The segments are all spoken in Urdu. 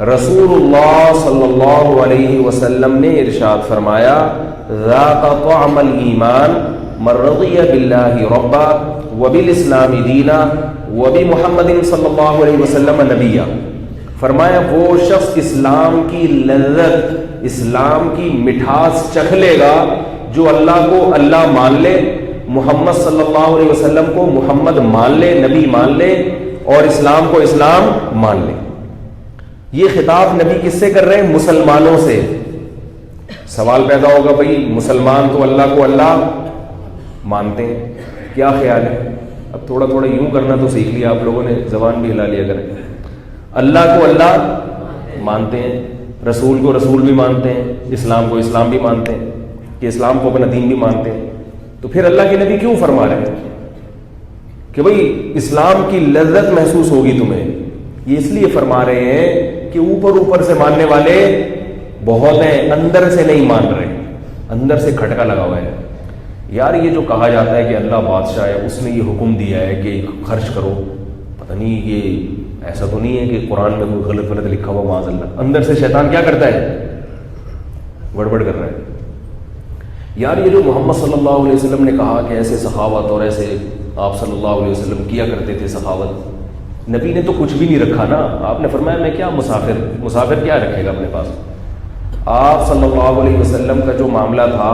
رسول اللہ صلی اللہ علیہ وسلم نے ارشاد فرمایا ذاق طعم الایمان من رضی باللہ ربا وبالاسلام دینا وبمحمد صلی اللہ علیہ وسلم نبیا. فرمایا وہ شخص اسلام کی لذت، اسلام کی مٹھاس چکھ لے گا جو اللہ کو اللہ مان لے، محمد صلی اللہ علیہ وسلم کو محمد مان لے، نبی مان لے، اور اسلام کو اسلام مان لے. یہ خطاب نبی کس سے کر رہے ہیں؟ مسلمانوں سے. سوال پیدا ہوگا بھائی مسلمان تو اللہ کو اللہ مانتے ہیں، کیا خیال ہے؟ اب تھوڑا تھوڑا یوں کرنا تو سیکھ لیا آپ لوگوں نے، زبان بھی ہلا لیا کریں. اللہ کو اللہ مانتے ہیں، رسول کو رسول بھی مانتے ہیں، اسلام کو اسلام بھی مانتے ہیں، کہ اسلام کو اپنا دین بھی مانتے ہیں. تو پھر اللہ کے نبی کیوں فرما رہے ہیں کہ بھئی اسلام کی لذت محسوس ہوگی تمہیں؟ یہ اس لیے فرما رہے ہیں کہ اوپر اوپر سے ماننے والے بہت ہیں، اندر سے نہیں مان رہے، اندر سے کھٹکا لگا ہوا ہے. یار یہ جو کہا جاتا ہے کہ اللہ بادشاہ ہے، اس نے یہ حکم دیا ہے کہ خرچ کرو، پتہ نہیں یہ ایسا تو نہیں ہے کہ قرآن میں کوئی غلط لکھا ہوا معاذ اللہ. اندر سے شیطان کیا کرتا ہے؟ گڑبڑ کر رہا ہے. یار یہ جو محمد صلی اللہ علیہ وسلم نے کہا کہ ایسے سخاوت اور ایسے آپ صلی اللہ علیہ وسلم کیا کرتے تھے سخاوت، نبی نے تو کچھ بھی نہیں رکھا نا. آپ نے فرمایا میں کیا مسافر کیا رکھے گا اپنے پاس؟ آپ صلی اللہ علیہ وسلم کا جو معاملہ تھا،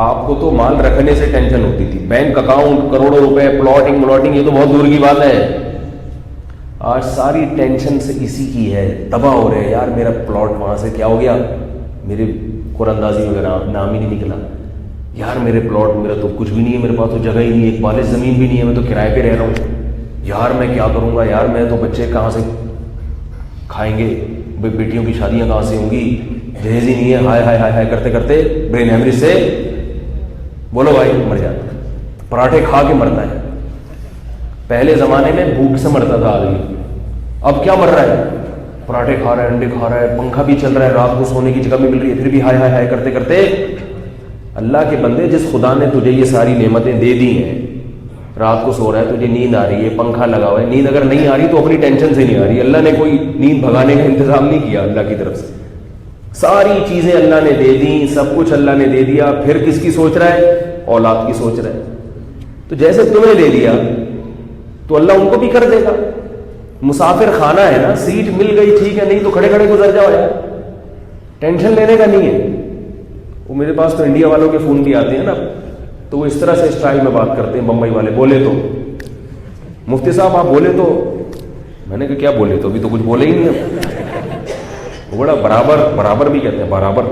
آپ کو تو مال رکھنے سے ٹینشن ہوتی تھی، بینک اکاؤنٹ کروڑوں روپے، پلاٹنگ یہ تو بہت دور کی بات ہے. آج ساری ٹینشن سے اسی کی ہے، تباہ ہو رہے ہیں. یار میرا پلاٹ وہاں سے کیا ہو گیا، میرے قرآن اندازی وغیرہ نام ہی نہیں نکلا. یار میرے پلاٹ، میرا تو کچھ بھی نہیں ہے، میرے پاس تو جگہ ہی نہیں ہے، ایک بالش زمین بھی نہیں ہے، میں تو کرائے پہ رہ رہا ہوں. یار میں کیا کروں گا، یار میں تو بچے کہاں سے کھائیں گے، بیٹیوں کی شادیاں کہاں سے ہوں گی، جہیز ہی نہیں ہے. ہائے ہائے ہائے ہائے کرتے کرتے برین ہیمریج سے بولو بھائی مر جاتا ہے. پراٹھے کھا کے مرتا ہے. پہلے زمانے میں بھوک سے مرتا تھا آدمی، اب کیا مر رہا ہے؟ پراٹھے کھا رہا ہے، انڈے کھا رہا ہے، پنکھا بھی چل رہا ہے، رات کو سونے کی جگہ بھی مل رہی ہے، پھر بھی ہائے ہائے ہائے کرتے کرتے. اللہ کے بندے، جس خدا نے تجھے یہ ساری نعمتیں دے دی ہیں، رات کو سو رہا ہے، تجھے نیند آ رہی ہے، پنکھا لگا ہوا ہے، نیند اگر نہیں آ رہی تو اپنی ٹینشن سے نہیں آ رہی. اللہ نے کوئی نیند بھگانے کا انتظام نہیں کیا اللہ کی طرف سے. ساری چیزیں اللہ نے دے دی، سب کچھ اللہ نے دے دیا. پھر کس کی سوچ رہا ہے؟ اولاد کی سوچ رہا ہے. تو جیسے تمہیں دے دیا تو اللہ ان کو بھی کر دے گا. مسافر خانہ ہے نا، سیٹ مل گئی ٹھیک ہے، نہیں تو کھڑے کھڑے گزر جاؤ یار، ٹینشن لینے کا نہیں ہے. وہ میرے پاس تو انڈیا والوں کے فون بھی آتے ہیں نا، تو وہ اس طرح سے اسٹائل میں بات کرتے ہیں بمبئی والے. بولے تو مفتی صاحب آپ بولے تو، میں نے کہا کیا بولے تو، ابھی تو کچھ بولے ہی نہیں. وہ بڑا برابر بھی کہتے ہیں، برابر.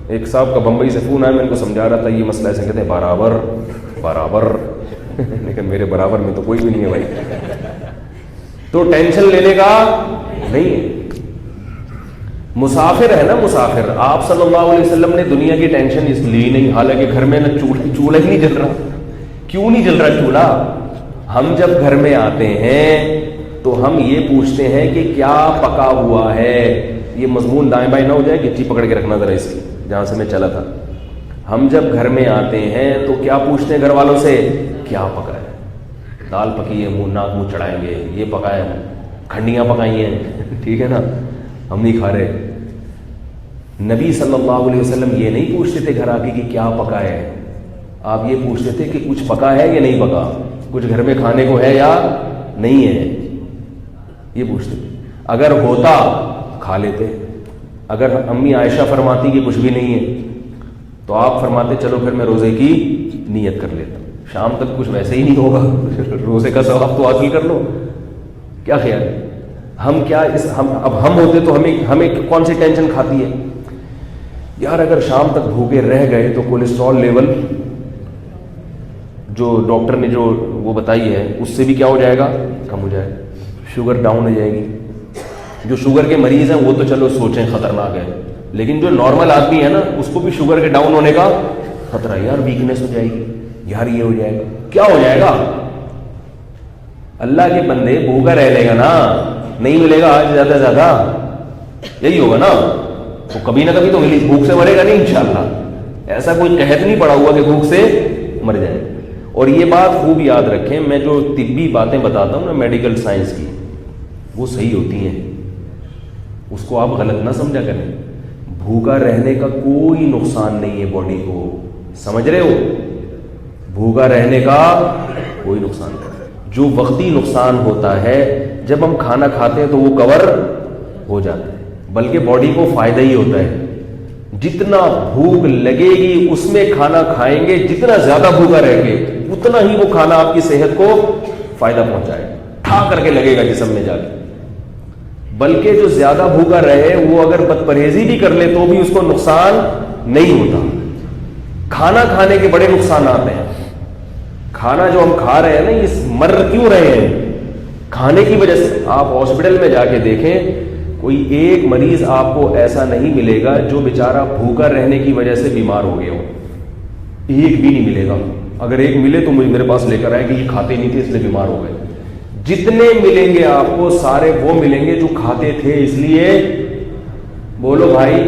ایک صاحب کا بمبئی سے فون آیا، میں ان کو سمجھا رہا تھا یہ مسئلہ ایسے کہتے ہیں برابر لیکن میرے برابر میں تو کوئی بھی نہیں ہے بھائی. تو ٹینشن لینے کا نہیں ہے. مسافر ہے نا، مسافر. آپ صلی اللہ علیہ وسلم نے دنیا کی ٹینشن اس لی نہیں، حالانکہ گھر میں نا چولہا ہی نہیں جل رہا. کیوں نہیں جل رہا چولہا؟ ہم جب گھر میں آتے ہیں تو ہم یہ پوچھتے ہیں کہ کیا پکا ہوا ہے. یہ مضمون دائیں بائیں نہ ہو جائے، گچی پکڑ کے رکھنا ذرا اس کی جہاں سے میں چلا تھا. ہم جب گھر میں آتے ہیں تو کیا پوچھتے ہیں گھر والوں سے؟ کیا پکا ہے؟ دال پکی ہے، منہ ناک منہ چڑھائیں گے. یہ پکا ہے، کھنڈیاں پکائی ہیں ٹھیک ہے نا، ہم نہیں کھا رہے. نبی صلی اللہ علیہ وسلم یہ نہیں پوچھتے تھے گھر آ کے کہ کیا پکا ہے. آپ یہ پوچھتے تھے کہ کچھ پکا ہے یا نہیں پکا، کچھ گھر میں کھانے کو ہے یا نہیں ہے. یہ پوچھتے تھے. اگر ہوتا کھا لیتے. اگر امی عائشہ فرماتی کہ کچھ بھی نہیں ہے تو آپ فرماتے چلو پھر میں روزے کی نیت کر لیتا، شام تک کچھ ویسے ہی نہیں ہوگا، روزے کا ثواب تو حاصل کر لو. کیا خیال ہے؟ ہم کیا اب ہم ہوتے تو ہمیں کون سی ٹینشن کھاتی ہے؟ یار اگر شام تک بھوکے رہ گئے تو کولیسٹرول لیول جو ڈاکٹر نے جو وہ بتائی ہے اس سے بھی کیا ہو جائے گا؟ کم ہو جائے گا. شوگر ڈاؤن ہو جائے گی. جو شوگر کے مریض ہیں وہ تو چلو سوچیں خطرناک ہے، لیکن جو نارمل آدمی ہے نا اس کو بھی شوگر کے ڈاؤن ہونے کا خطرہ. یار ویکنیس ہو جائے گی، یار یہ ہو جائے گا. کیا ہو جائے گا؟ اللہ کے بندے بھوکا رہ لے گا نا، نہیں ملے گا آج زیادہ زیادہ، یہی ہوگا نا. وہ کبھی نہ کبھی تو ملی، بھوک سے مرے گا نہیں انشاءاللہ. ایسا کوئی قحط نہیں پڑا ہوا کہ بھوک سے مر جائے. اور یہ بات خوب یاد رکھیں، میں جو طبی باتیں بتاتا ہوں نا میڈیکل سائنس کی، وہ صحیح ہوتی ہیں. اس کو آپ غلط نہ سمجھا کریں. بھوکا رہنے کا کوئی نقصان نہیں ہے باڈی کو, سمجھ رہے ہو؟ بھوکا رہنے کا کوئی نقصان نہیں. جو وقتی نقصان ہوتا ہے جب ہم کھانا کھاتے ہیں تو وہ کور ہو جاتا ہے, بلکہ باڈی کو فائدہ ہی ہوتا ہے. جتنا بھوک لگے گی اس میں کھانا کھائیں گے, جتنا زیادہ بھوکا رہیں گے اتنا ہی وہ کھانا آپ کی صحت کو فائدہ پہنچائے گا, کھا کر کے لگے گا جسم میں جا کے. بلکہ جو زیادہ بھوکا رہے وہ اگر بد پرہیزی بھی کر لے تو بھی اس کو نقصان نہیں ہوتا. کھانا کھانے کے بڑے نقصانات ہیں. کھانا جو ہم کھا رہے ہیں نا, یہ مر کیوں رہے ہیں؟ کھانے کی وجہ سے. آپ ہاسپٹل میں جا کے دیکھیں, کوئی ایک مریض آپ کو ایسا نہیں ملے گا جو بیچارہ بھوکا رہنے کی وجہ سے بیمار ہو گیا ہو. ایک بھی نہیں ملے گا. اگر ایک ملے تو میرے پاس لے کر آئے کہ یہ کھاتے نہیں تھے اس لیے بیمار ہو گئے. جتنے ملیں گے آپ کو سارے وہ ملیں گے جو کھاتے تھے اس لیے, بولو بھائی,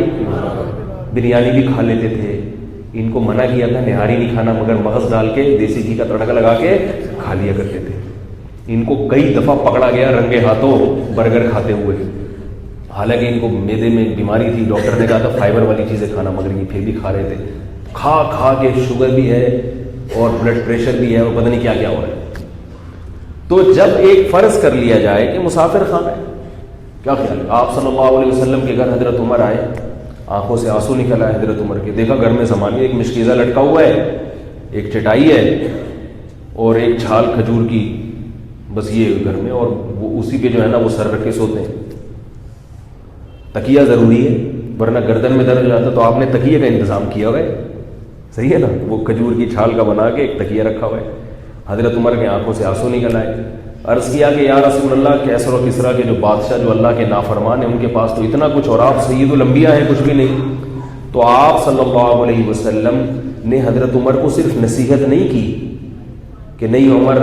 بریانی بھی کھا لیتے تھے. ان کو منع کیا تھا نہاری نہیں کھانا, مگر مغز ڈال کے دیسی گھی کا تڑکا لگا کے کھا لیا کرتے تھے. ان کو کئی دفعہ پکڑا گیا رنگے ہاتھوں برگر کھاتے ہوئے, حالانکہ ان کو معدے میں بیماری تھی. ڈاکٹر نے کہا تھا فائبر والی چیزیں کھانا, مگر یہ پھر بھی کھا رہے تھے. کھا کھا کے شوگر بھی ہے اور بلڈ پریشر بھی ہے اور پتہ نہیں کیا کیا ہو رہا ہے. تو جب ایک فرض کر لیا جائے کہ مسافر خانہ ہے, کیا خیال ہے؟ آپ صلی اللہ علیہ وسلم کے گھر حضرت عمر آئے, آنکھوں سے آنسو نکل آئے حضرت عمر کے. دیکھا گھر میں سامان میں ایک مشکیزہ لٹکا ہوا ہے, ایک چٹائی ہے اور ایک چھال کھجور کی, بس یہ گھر میں, اور وہ اسی پہ جو ہے نا وہ سر رکھ کے سوتے ہیں. تکیہ ضروری ہے ورنہ گردن میں درد ہو جاتا, تو آپ نے تکیے کا انتظام کیا ہوا ہے, صحیح ہے نا. وہ کھجور کی چھال کا بنا کے ایک تکیہ رکھا ہوا ہے. حضرت عمر کے آنکھوں سے آنسو نکل آئے. عرض کیا کہ یا رسول اللہ, کیسر و کسرا کے جو بادشاہ جو اللہ کے نافرمان ہیں ان کے پاس تو اتنا کچھ, اور آپ سید الانبیاء ہیں کچھ بھی نہیں. تو آپ صلی اللہ علیہ وسلم نے حضرت عمر کو صرف نصیحت نہیں کی کہ نہیں عمر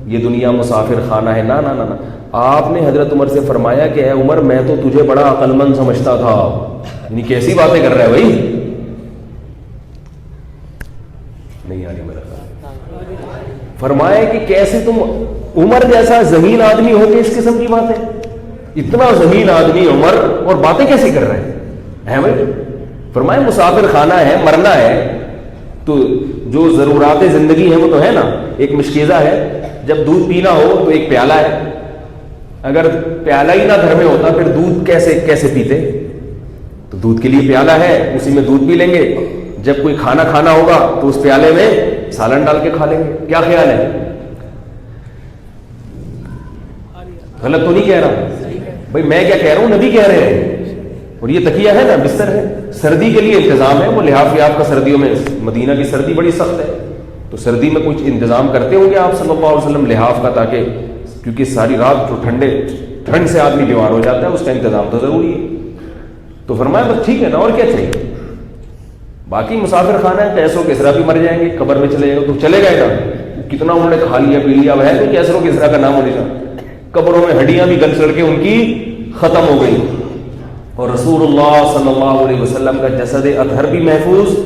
یہ دنیا مسافر خانہ ہے, نہ نہ نہ, آپ نے حضرت عمر سے فرمایا کہ اے عمر میں تو تجھے بڑا عقل مند سمجھتا تھا. یعنی کیسی باتیں کر رہا ہے بھائی, نہیں آ رہی میرا خیال. فرمایا کہ کیسے تم عمر جیسا ذہین آدمی ہو کے اس قسم کی باتیں, اتنا ذہین آدمی عمر اور باتیں کیسے کر رہے ہیں بھائی. فرمایا مسافر خانہ ہے, مرنا ہے, تو جو ضرورات زندگی ہیں وہ تو ہے نا. ایک مشکیزہ ہے, جب دودھ پینا ہو تو ایک پیالہ ہے, اگر پیالہ ہی نہ گھر میں ہوتا پھر دودھ کیسے پیتے. تو دودھ کے لیے پیالہ ہے, اسی میں دودھ پی لیں گے. جب کوئی کھانا کھانا ہوگا تو اس پیالے میں سالن ڈال کے کھا لیں گے. کیا خیال ہے؟ غلط تو نہیں کہہ رہا بھائی, میں کیا کہہ رہا ہوں, نبی کہہ رہے ہیں. اور یہ تکیہ ہے نا, بستر ہے, سردی کے لیے انتظام ہے. وہ لحاف ویاف کا سردیوں میں, مدینہ کی سردی بڑی سخت ہے, تو سردی میں کچھ انتظام کرتے ہوں گے آپ صلی اللہ علیہ وسلم لحاف کا, تاکہ کیونکہ ساری رات جو ٹھنڈ سے آدمی بیمار ہو جاتا ہے, اس کا انتظام تو ضروری ہے. تو فرمایا بس ٹھیک ہے نا, اور کیا چاہیے. باقی مسافر خانہ ہے, کیسر و کسرا بھی مر جائیں گے, قبر میں چلے جائیں گے تو چلے گئے نا, کتنا انہوں نے کھا لیا پی لیا, اب ہے تو کیسر و کسرا کا نام ہو نہیں رہا. قبروں میں ہڈیاں بھی گل چڑھ کے ان کی ختم ہو گئی, اور رسول اللہ صلی اللہ علیہ وسلم کا جسد اطہر بھی محفوظ,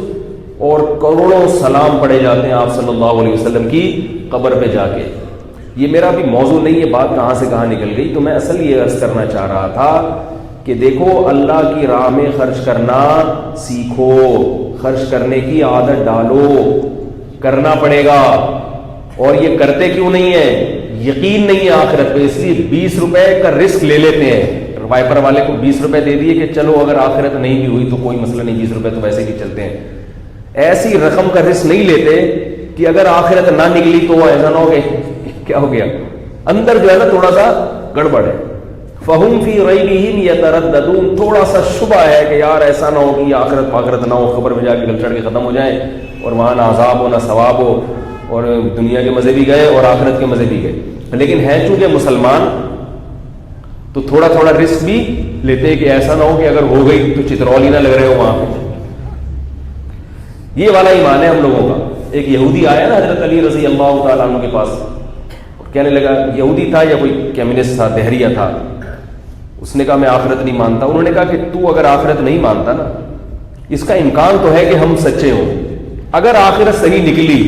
اور کروڑوں سلام پڑے جاتے ہیں آپ صلی اللہ علیہ وسلم کی قبر پہ جا کے. یہ میرا بھی موضوع نہیں ہے, بات کہاں سے کہاں نکل گئی. تو میں اصل یہ عرض کرنا چاہ رہا تھا کہ دیکھو اللہ کی راہ میں خرچ کرنا سیکھو, خرچ کرنے کی عادت ڈالو, کرنا پڑے گا. اور یہ کرتے کیوں نہیں ہے؟ یقین نہیں ہے آخرت پہ, اس لیے 20 روپے کا رسک لے لیتے ہیں. وائپر والے کو 20 روپے دے دیے کہ چلو اگر آخرت نہیں بھی ہوئی تو کوئی مسئلہ نہیں, 20 روپے تو ویسے بھی چلتے ہیں. ایسی رقم کا رسک نہیں لیتے کہ اگر آخرت نہ نکلی تو ایسا نہ ہو کہ کیا ہو گیا, اندر جو ہے نا تھوڑا سا گڑبڑ ہے. فہم فی ریبہم یترددون, تھوڑا سا شبہ ہے کہ یار ایسا نہ ہو کہ آخرت نہ ہو, خبر میں جا کے گل چڑھ کے ختم ہو جائے, اور وہاں نہ عذاب ہو نہ ثواب ہو, اور دنیا کے مزے بھی گئے اور آخرت کے مزے بھی گئے. لیکن ہیں چونکہ مسلمان تو تھوڑا تھوڑا رسک بھی لیتے کہ ایسا نہ ہو کہ اگر ہو گئی تو چترول ہی نہ لگ رہے ہو وہاں پہ. یہ والا ایمان ہے ہم لوگوں کا. ایک یہودی آیا نا حضرت علی رضی اللہ تعالیٰ عنہ کے پاس, کہنے لگا, یہودی تھا یا کوئی کمیونسٹ تھا, دہریہ تھا, اس نے کہا میں آخرت نہیں مانتا. انہوں نے کہا کہ تو اگر آخرت نہیں مانتا نا, اس کا امکان تو ہے کہ ہم سچے ہوں. اگر آخرت صحیح نکلی,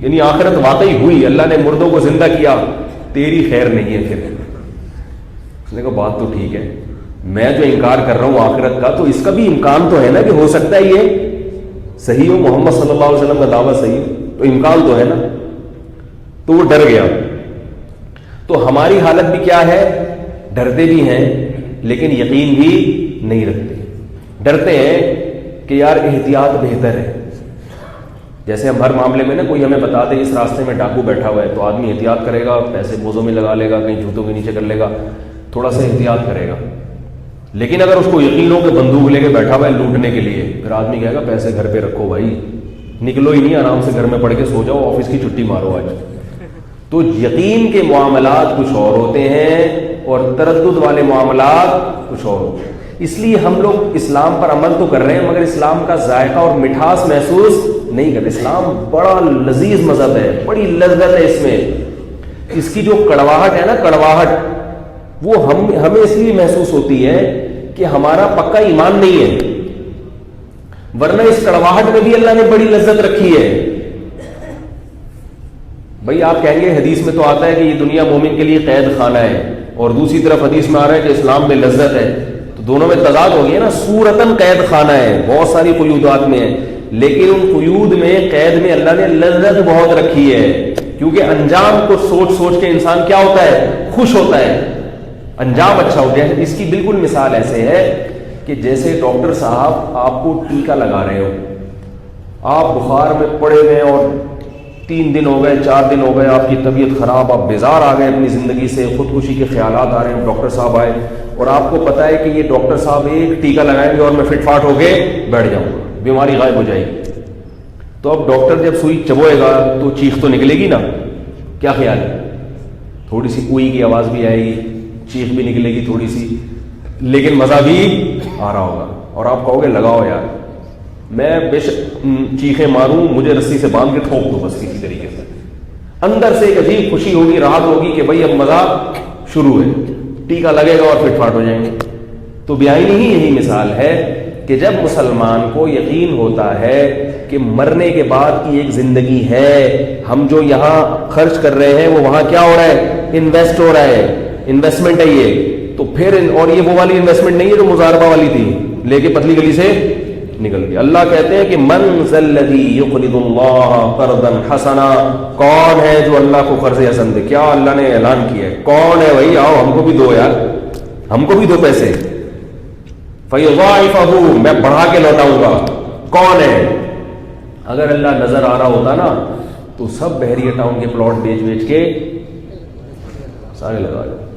یعنی آخرت واقعی ہوئی, اللہ نے مردوں کو زندہ کیا, تیری خیر نہیں ہے پھر. اس نے کہا بات تو ٹھیک ہے, میں جو انکار کر رہا ہوں آخرت کا، تو اس کا بھی امکان تو ہے نا کہ ہو سکتا ہے یہ صحیح ہو، محمد صلی اللہ علیہ وسلم کا دعویٰ صحیح ہو، تو امکان تو ہے نا. تو وہ ڈر گیا. تو ہماری حالت بھی کیا ہے؟ ڈرتے بھی ہیں لیکن یقین بھی نہیں رکھتے. ڈرتے ہیں کہ یار احتیاط بہتر ہے. جیسے ہم ہر معاملے میں نا کوئی ہمیں بتا دے اس راستے میں ڈاکو بیٹھا ہوا ہے تو آدمی احتیاط کرے گا، پیسے بوزوں میں لگا لے گا، کہیں جوتوں کے نیچے کر لے گا، تھوڑا سا احتیاط کرے گا. لیکن اگر اس کو یقین ہو کہ بندوق لے کے بیٹھا ہوا ہے لوٹنے کے لیے، پھر آدمی کہے گا پیسے گھر پہ رکھو بھائی، نکلو ہی نہیں، آرام سے گھر میں پڑھ کے سو جاؤ، آفس کی چھٹی مارو آج. تو یقین کے معاملات کچھ اور ہوتے ہیں اور تردد والے معاملات کچھ اور ہوتے ہیں. اس لیے ہم لوگ اسلام پر عمل تو کر رہے ہیں مگر اسلام کا ذائقہ اور مٹھاس محسوس نہیں کرتے. اسلام بڑا لذیذ مذہب ہے، بڑی لذت ہے اس میں. اس کی جو کڑواہٹ ہے نا، کڑواہٹ، وہ ہمیں اس لیے محسوس ہوتی ہے کہ ہمارا پکا ایمان نہیں ہے، ورنہ اس کڑواہٹ میں بھی اللہ نے بڑی لذت رکھی ہے. بھائی آپ کہیں گے حدیث میں تو آتا ہے کہ یہ دنیا مومن کے لیے قید خانہ ہے، اور دوسری طرف حدیث میں آ رہا ہے کہ اسلام میں لذت ہے، تو دونوں میں تضاد ہو گیا نا. صورتاً قید خانہ ہے، بہت ساری قیودات میں ہے، لیکن ان قیود میں، قید میں اللہ نے لذت بہت رکھی ہے، کیونکہ انجام کو سوچ سوچ کے انسان کیا ہوتا ہے؟ خوش ہوتا ہے، انجام اچھا ہو جائے. اس کی بالکل مثال ایسے ہے کہ جیسے ڈاکٹر صاحب آپ کو ٹیکا لگا رہے ہو، آپ بخار میں پڑے ہوئے اور 3 دن ہو گئے، 4 دن ہو گئے، آپ کی طبیعت خراب، آپ بیزار آ گئے اپنی زندگی سے، خودکشی کے خیالات آ رہے ہیں. ڈاکٹر صاحب آئے اور آپ کو پتا ہے کہ یہ ڈاکٹر صاحب ایک ٹیکا لگائیں گے اور میں فٹ فاٹ ہو کے بیٹھ جاؤں گا، بیماری غائب ہو جائے گی. تو اب ڈاکٹر جب سوئی چبوئے گا تو چیخ تو نکلے گی نا. کیا خیال ہے؟ تھوڑی سی کوئی کی آواز بھی آئے گی، چیخ بھی نکلے گی تھوڑی سی، لیکن مزہ بھی آ رہا ہوگا. اور آپ کہو گے لگاؤ یار، میں بے شک چیخیں ماروں، مجھے رسی سے باندھ کے ٹھوک دو بس کسی طریقے سے. اندر سے ایک عجیب خوشی ہوگی، راحت ہوگی کہ بھائی اب مزہ شروع ہے، ٹیکا لگے گا اور فٹ فاٹ ہو جائیں گے. تو بیائی ہی یہی مثال ہے کہ جب مسلمان کو یقین ہوتا ہے کہ مرنے کے بعد کی ایک زندگی ہے، ہم جو یہاں خرچ کر رہے ہیں وہ وہاں کیا ہو رہا ہے؟ انویسٹ ہو رہا ہے، انویسٹمنٹ ہے یہ. تو پھر اور یہ وہ والی انویسٹمنٹ نہیں ہے جو مزاربہ والی تھی، لے کے پتلی گلی سے نکل گیا. اللہ کہتے ہیں کہ من ذا الذی یقرض اللہ قرضا حسنا، کون ہے جو اللہ کو قرض حسن دے؟ کیا اللہ نے اعلان کیا ہے؟ کون ہے بھائی؟ آؤ ہم کو بھی دو یار، ہم کو بھی دو پیسے. فیضاعفہ، میں بڑھا کے لوٹاؤں گا. کون ہے؟ اگر اللہ نظر آ رہا ہوتا نا تو سب بحریہ ٹاؤن کے پلاٹ بیچ کے سارے لگا دے.